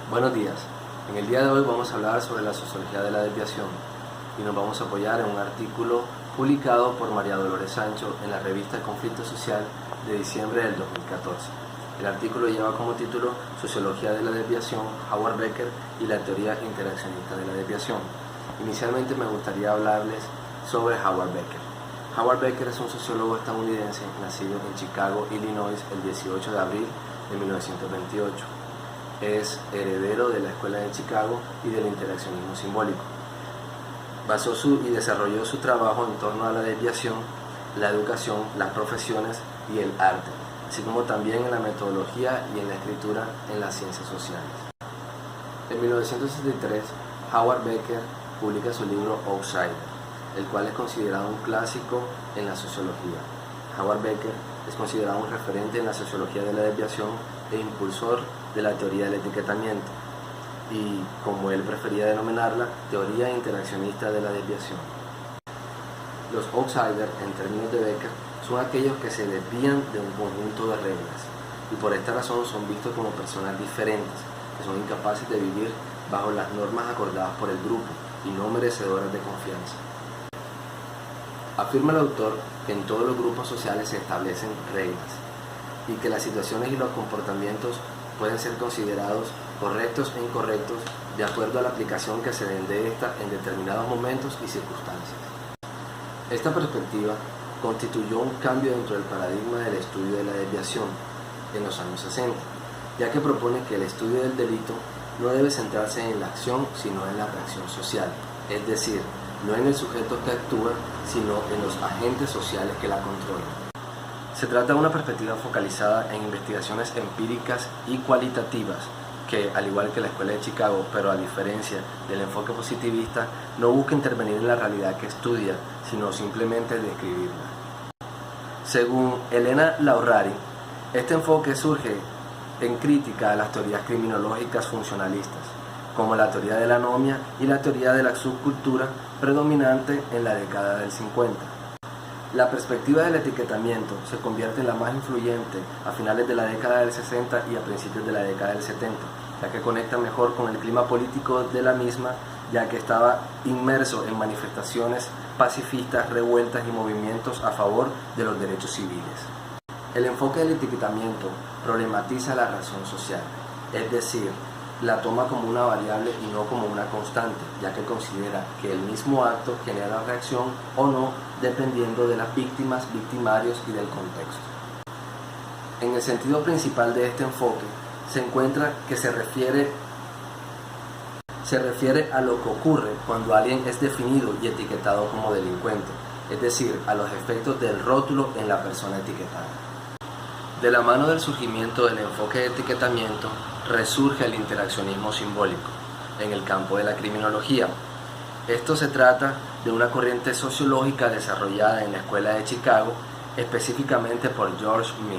Buenos días. En el día de hoy vamos a hablar sobre la sociología de la desviación y nos vamos a apoyar en un artículo publicado por María Dolores Sancho en la revista Conflicto Social de diciembre del 2014. El artículo lleva como título Sociología de la desviación, Howard Becker y la teoría interaccionista de la desviación. Inicialmente me gustaría hablarles sobre Howard Becker. Howard Becker es un sociólogo estadounidense nacido en Chicago, Illinois, el 18 de abril de 1928. Es heredero de la Escuela de Chicago y del interaccionismo simbólico. Basó y desarrolló su trabajo en torno a la desviación, la educación, las profesiones y el arte, así como también en la metodología y en la escritura en las ciencias sociales. En 1963, Howard Becker publica su libro Outsider, el cual es considerado un clásico en la sociología. Howard Becker es considerado un referente en la sociología de la desviación e impulsor de la teoría del etiquetamiento y, como él prefería denominarla, teoría interaccionista de la desviación. Los outsiders, en términos de Becker, son aquellos que se desvían de un conjunto de reglas y por esta razón son vistos como personas diferentes, que son incapaces de vivir bajo las normas acordadas por el grupo y no merecedoras de confianza. Afirma el autor que en todos los grupos sociales se establecen reglas y que las situaciones y los comportamientos pueden ser considerados correctos e incorrectos de acuerdo a la aplicación que se den de esta en determinados momentos y circunstancias. Esta perspectiva constituyó un cambio dentro del paradigma del estudio de la desviación en los años 60, ya que propone que el estudio del delito no debe centrarse en la acción, sino en la reacción social, es decir, no en el sujeto que actúa, sino en los agentes sociales que la controlan. Se trata de una perspectiva focalizada en investigaciones empíricas y cualitativas que, al igual que la Escuela de Chicago, pero a diferencia del enfoque positivista, no busca intervenir en la realidad que estudia, sino simplemente describirla. Según Elena Laurari, este enfoque surge en crítica a las teorías criminológicas funcionalistas, como la teoría de la anomia y la teoría de la subcultura predominante en la década del 50. La perspectiva del etiquetamiento se convierte en la más influyente a finales de la década del 60 y a principios de la década del 70, ya que conecta mejor con el clima político de la misma, ya que estaba inmerso en manifestaciones pacifistas, revueltas y movimientos a favor de los derechos civiles. El enfoque del etiquetamiento problematiza la razón social, es decir, la toma como una variable y no como una constante, ya que considera que el mismo acto genera reacción o no dependiendo de las víctimas, victimarios y del contexto. En el sentido principal de este enfoque se encuentra que se refiere a lo que ocurre cuando alguien es definido y etiquetado como delincuente, es decir, a los efectos del rótulo en la persona etiquetada. De la mano del surgimiento del enfoque de etiquetamiento, resurge el interaccionismo simbólico en el campo de la criminología. Esto se trata de una corriente sociológica desarrollada en la Escuela de Chicago, específicamente por George Mead,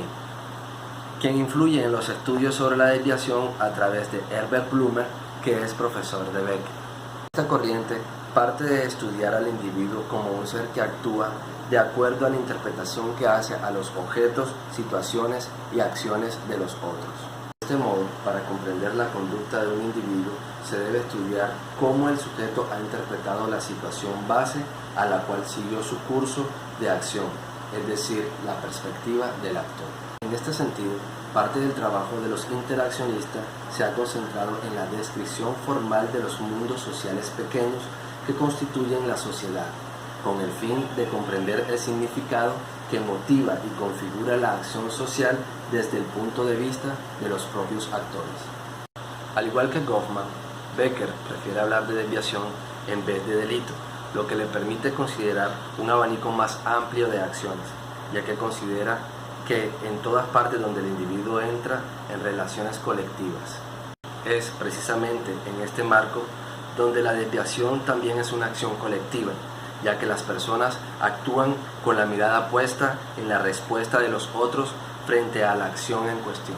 quien influye en los estudios sobre la desviación a través de Herbert Blumer, que es profesor de Becker. Esta corriente parte de estudiar al individuo como un ser que actúa de acuerdo a la interpretación que hace a los objetos, situaciones y acciones de los otros. De este modo, para comprender la conducta de un individuo, se debe estudiar cómo el sujeto ha interpretado la situación base a la cual siguió su curso de acción, es decir, la perspectiva del actor. En este sentido, parte del trabajo de los interaccionistas se ha concentrado en la descripción formal de los mundos sociales pequeños que constituyen la sociedad, con el fin de comprender el significado que motiva y configura la acción social desde el punto de vista de los propios actores. Al igual que Goffman, Becker prefiere hablar de desviación en vez de delito, lo que le permite considerar un abanico más amplio de acciones, ya que considera que en todas partes donde el individuo entra en relaciones colectivas. Es precisamente en este marco donde la desviación también es una acción colectiva, ya que las personas actúan con la mirada puesta en la respuesta de los otros frente a la acción en cuestión.